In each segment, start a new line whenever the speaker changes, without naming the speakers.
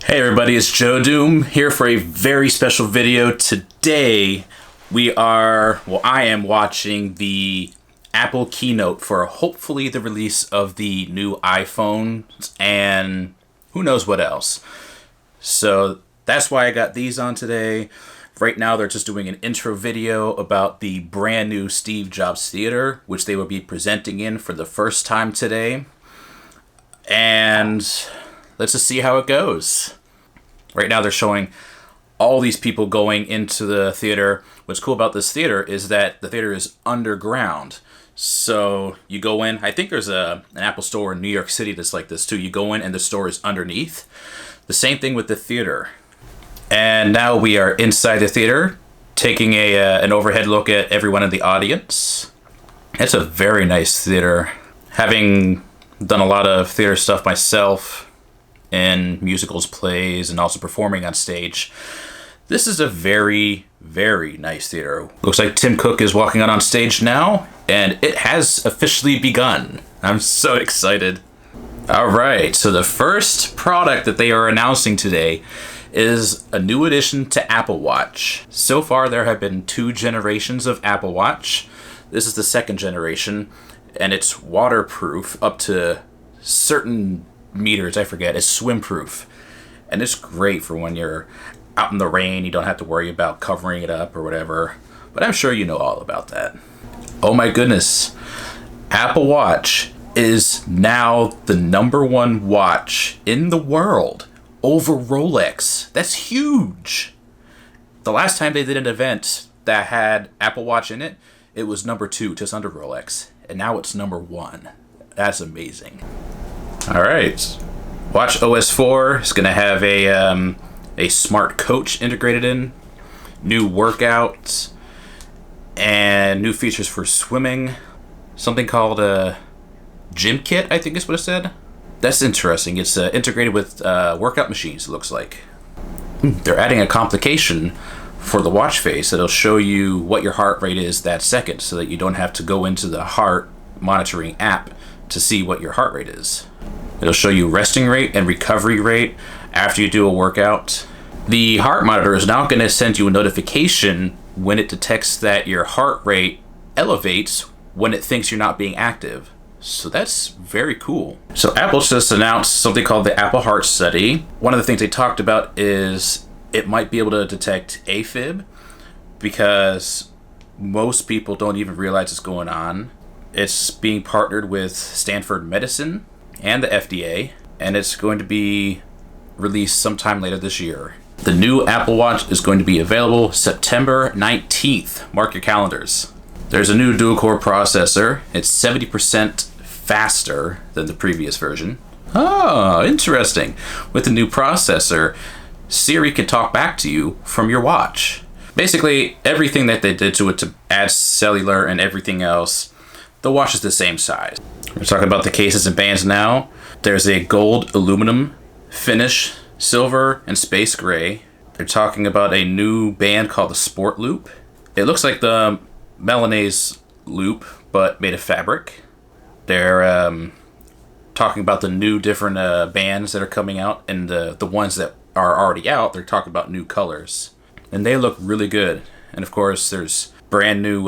Hey everybody, it's JoeDoom here for a very special video. Today I am watching the Apple keynote for hopefully the release of the new iPhone and who knows what else. So that's why I got these on today. Right now they're just doing an intro video about the brand new Steve Jobs Theater, which they will be presenting in for the first time today. And let's just see how it goes. Right now they're showing all these people going into the theater. What's cool about this theater is that the theater is underground. So you go in, I think there's an Apple store in New York City that's like this too. You go in and the store is underneath. The same thing with the theater. And now we are inside the theater, taking an overhead look at everyone in the audience. It's a very nice theater. Having done a lot of theater stuff myself, in musicals, plays, and also performing on stage, this is a very, very nice theater. Looks like Tim Cook is walking out on stage now, and it has officially begun. I'm so excited. All right, so the first product that they are announcing today is a new addition to Apple Watch. So far, there have been 2 generations of Apple Watch. This is the 2nd generation, and it's waterproof up to certain meters, I forget. It's swim proof, and it's great for when you're out in the rain. You don't have to worry about covering it up or whatever, but I'm sure you know all about that. Oh my goodness, Apple Watch is now the #1 watch in the world over Rolex. That's huge. The last time they did an event that had Apple Watch in it, it was #2, just under Rolex, and now it's #1. That's amazing. All right, Watch OS 4 is going to have a smart coach integrated in, new workouts, and new features for swimming. Something called a gym kit, I think is what it said. That's interesting. It's integrated with workout machines, it looks like. They're adding a complication for the watch face that'll show you what your heart rate is that second, so that you don't have to go into the heart monitoring app to see what your heart rate is. It'll show you resting rate and recovery rate after you do a workout. The heart monitor is now going to send you a notification when it detects that your heart rate elevates when it thinks you're not being active. So that's very cool. So Apple just announced something called the Apple Heart Study. One of the things they talked about is it might be able to detect AFib, because most people don't even realize it's going on. It's being partnered with Stanford Medicine and the FDA, and it's going to be released sometime later this year. The new Apple Watch is going to be available September 19th. Mark your calendars. There's a new dual-core processor. It's 70% faster than the previous version. Oh, interesting. With the new processor, Siri can talk back to you from your watch. Basically, everything that they did to it to add cellular and everything else, the watch is the same size. We're talking about the cases and bands now. There's a gold aluminum finish, silver, and space gray. They're talking about a new band called the Sport Loop. It looks like the Milanese loop, but made of fabric. They're talking about the new different bands that are coming out, and the ones that are already out, they're talking about new colors. And they look really good. And of course, there's brand new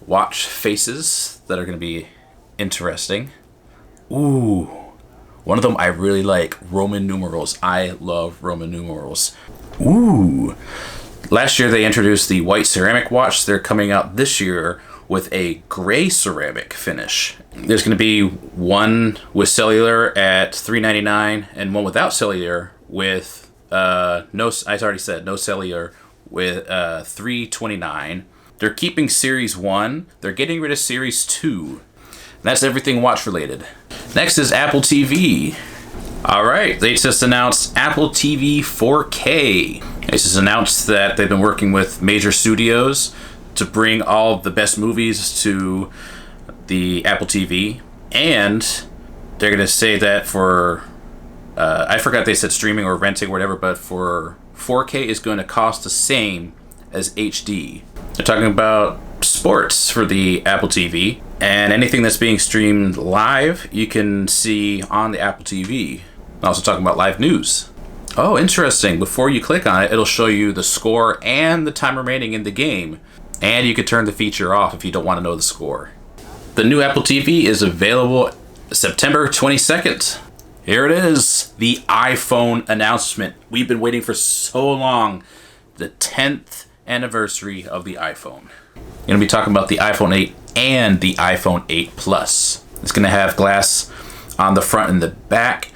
watch faces that are going to be interesting. Ooh, one of them I really like, Roman numerals. I love Roman numerals. Ooh, last year they introduced the white ceramic watch. They're coming out this year with a gray ceramic finish. There's going to be one with cellular at $399 and one without cellular with no cellular with $329. They're keeping Series 1. They're getting rid of Series 2. That's everything watch related. Next is Apple TV. All right, they just announced Apple TV 4K. They just announced that they've been working with major studios to bring all the best movies to the Apple TV. And they're going to say that for, I forgot they said streaming or renting or whatever, but for 4K is going to cost the same as HD. They're talking about sports for the Apple TV, and anything that's being streamed live you can see on the Apple TV. Also talking about live news. Oh, interesting. Before you click on it, it'll show you the score and the time remaining in the game. And you can turn the feature off if you don't want to know the score. The new Apple TV is available September 22nd. Here it is, the iPhone announcement. We've been waiting for so long. The 10th anniversary of the iPhone. We're going to be talking about the iPhone 8 and the iPhone 8 Plus. It's going to have glass on the front and the back,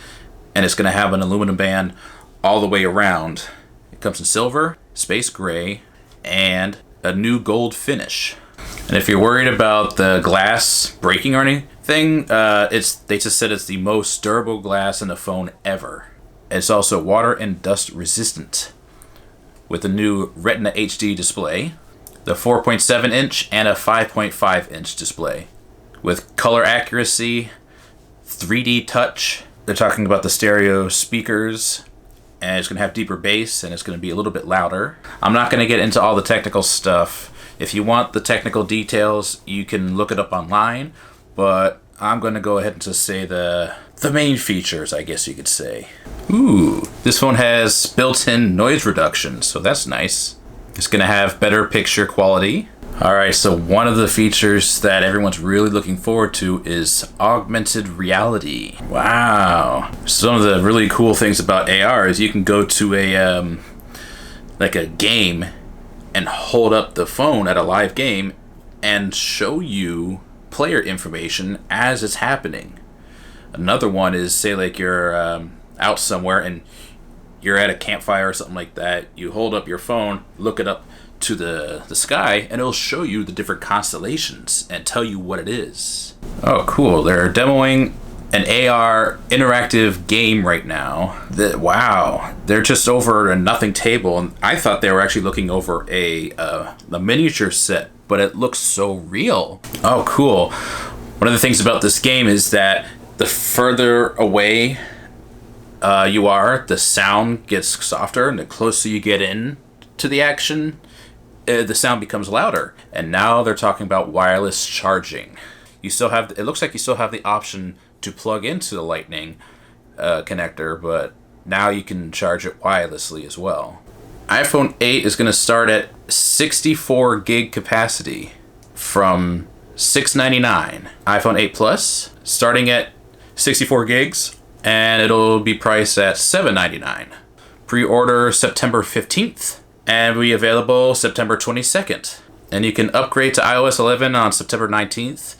and it's going to have an aluminum band all the way around. It comes in silver, space gray, and a new gold finish. And if you're worried about the glass breaking or anything, they just said it's the most durable glass in a phone ever. It's also water and dust resistant, with a new Retina HD display, the 4.7 inch and a 5.5 inch display, with color accuracy, 3D touch. They're talking about the stereo speakers, and it's going to have deeper bass, and it's going to be a little bit louder. I'm not going to get into all the technical stuff. If you want the technical details, you can look it up online, but I'm going to go ahead and just say the main features, I guess you could say. Ooh, this phone has built-in noise reduction, so that's nice. It's going to have better picture quality. Alright, so one of the features that everyone's really looking forward to is augmented reality. Wow. Some of the really cool things about AR is you can go to a game and hold up the phone at a live game and show you player information as it's happening. Another one is, say like you're out somewhere and you're at a campfire or something like that. You hold up your phone, look it up to the sky, and it'll show you the different constellations and tell you what it is. Oh, cool. They're demoing an AR interactive game right now. Wow. They're just over a nothing table, and I thought they were actually looking over a miniature set, but it looks so real. Oh, cool. One of the things about this game is that the further away you are, the sound gets softer, and the closer you get in to the action, the sound becomes louder. And now they're talking about wireless charging. You still have, it looks like you still have the option to plug into the Lightning connector, but now you can charge it wirelessly as well. iPhone 8 is going to start at 64 gig capacity from $699. iPhone 8 Plus starting at 64 gigs, and it'll be priced at $799. Pre-order September 15th, and will be available September 22nd. And you can upgrade to iOS 11 on September 19th.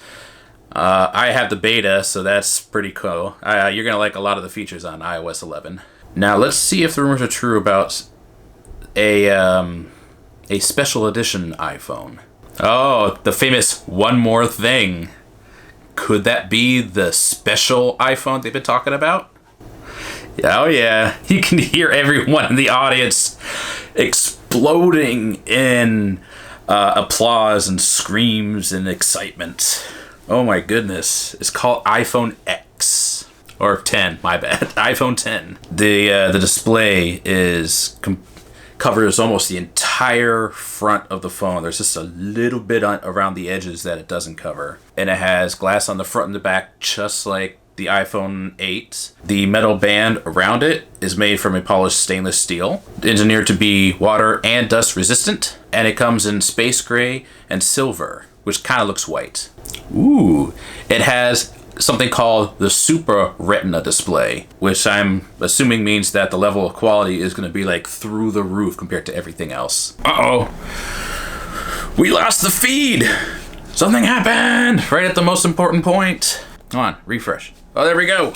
I have the beta, so that's pretty cool. You're going to like a lot of the features on iOS 11. Now let's see if the rumors are true about a special edition iPhone. Oh, the famous one more thing. Could that be the special iPhone they've been talking about? Oh yeah, you can hear everyone in the audience exploding in applause and screams and excitement. Oh my goodness. It's called iPhone X. Or 10, my bad. iPhone 10. The display covers almost the entire front of the phone. There's just a little bit around the edges that it doesn't cover. And it has glass on the front and the back, just like the iPhone 8. The metal band around it is made from a polished stainless steel, engineered to be water and dust resistant. And it comes in space gray and silver, which kind of looks white. Ooh, it has something called the Super Retina display, which I'm assuming means that the level of quality is going to be like through the roof compared to everything else. Uh-oh. We lost the feed. Something happened right at the most important point. Come on, refresh. Oh, there we go.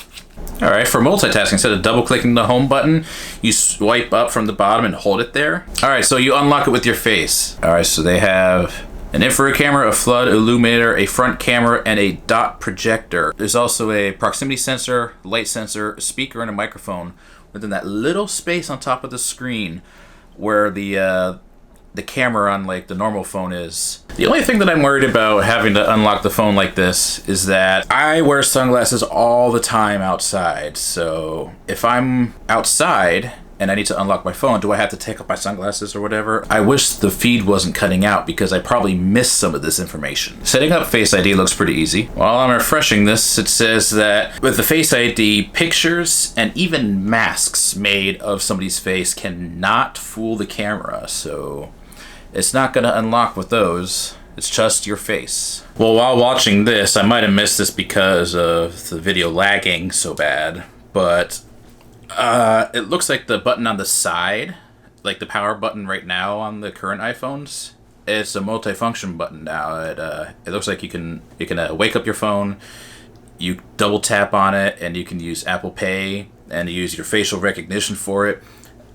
All right, for multitasking, instead of double-clicking the home button, you swipe up from the bottom and hold it there. All right, so you unlock it with your face. All right, so they have an infrared camera, a flood illuminator, a front camera, and a dot projector. There's also a proximity sensor, light sensor, a speaker, and a microphone within that little space on top of the screen where the camera on like the normal phone is. The only thing that I'm worried about having to unlock the phone like this is that I wear sunglasses all the time outside. So if I'm outside and I need to unlock my phone, do I have to take off my sunglasses or whatever? I wish the feed wasn't cutting out because I probably missed some of this information. Setting up Face ID looks pretty easy. While I'm refreshing this, it says that with the Face ID, pictures and even masks made of somebody's face cannot fool the camera, so it's not going to unlock with those. It's just your face. Well, while watching this, I might have missed this because of the video lagging so bad, but it looks like the button on the side, like the power button right now on the current iPhones, it's a multifunction button now. It looks like you can wake up your phone, you double tap on it, and you can use Apple Pay and use your facial recognition for it.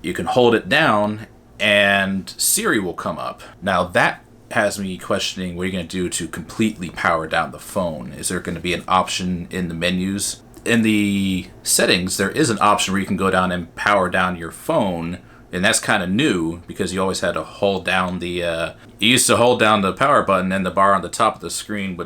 You can hold it down and Siri will come up. Now that has me questioning what you're going to do to completely power down the phone. Is there going to be an option in the menus? In the settings, there is an option where you can go down and power down your phone, and that's kind of new because you always had to hold down the you used to hold down the power button and the bar on the top of the screen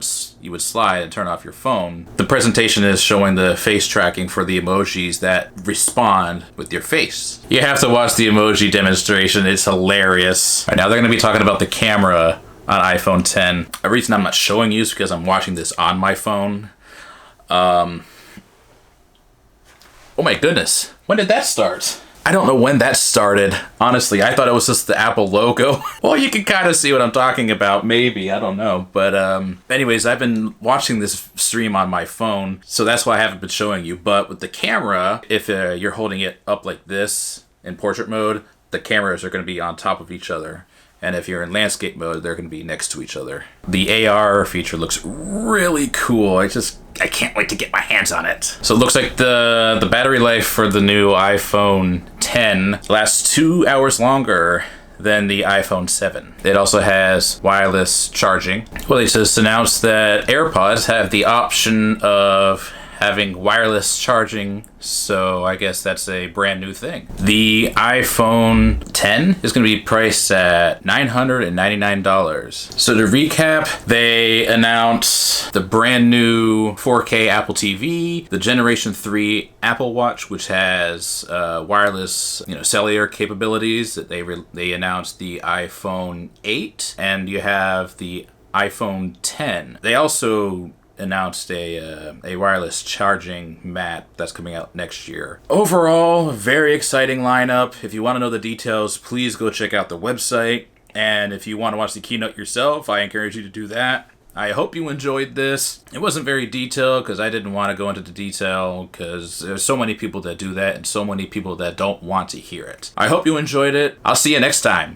you would slide and turn off your phone. The presentation is showing the face tracking for the emojis that respond with your face. You have to watch the emoji demonstration. It's hilarious. All right, now they're going to be talking about the camera on iPhone 10. The reason I'm not showing you is because I'm watching this on my phone. Oh my goodness, when did that start? I don't know when that started. Honestly, I thought it was just the Apple logo. Well, you can kind of see what I'm talking about, maybe, I don't know. But anyways, I've been watching this stream on my phone, so that's why I haven't been showing you. But with the camera, if you're holding it up like this in portrait mode, the cameras are going to be on top of each other. And if you're in landscape mode, they're going to be next to each other. The AR feature looks really cool. I can't wait to get my hands on it. So it looks like the battery life for the new iPhone 10 lasts 2 hours longer than the iPhone 7. It also has wireless charging. Well, they just announced that AirPods have the option of having wireless charging, so I guess that's a brand new thing. The iPhone 10 is going to be priced at $999. So to recap, they announced the brand new 4K Apple TV, the Generation 3 Apple Watch, which has wireless, cellular capabilities. They announced the iPhone 8, and you have the iPhone 10. They also announced a wireless charging mat that's coming out next year. Overall, very exciting lineup. If you want to know the details, please go check out the website. And if you want to watch the keynote yourself, I encourage you to do that. I hope you enjoyed this. It wasn't very detailed because I didn't want to go into the detail because there's so many people that do that and so many people that don't want to hear it. I hope you enjoyed it. I'll see you next time.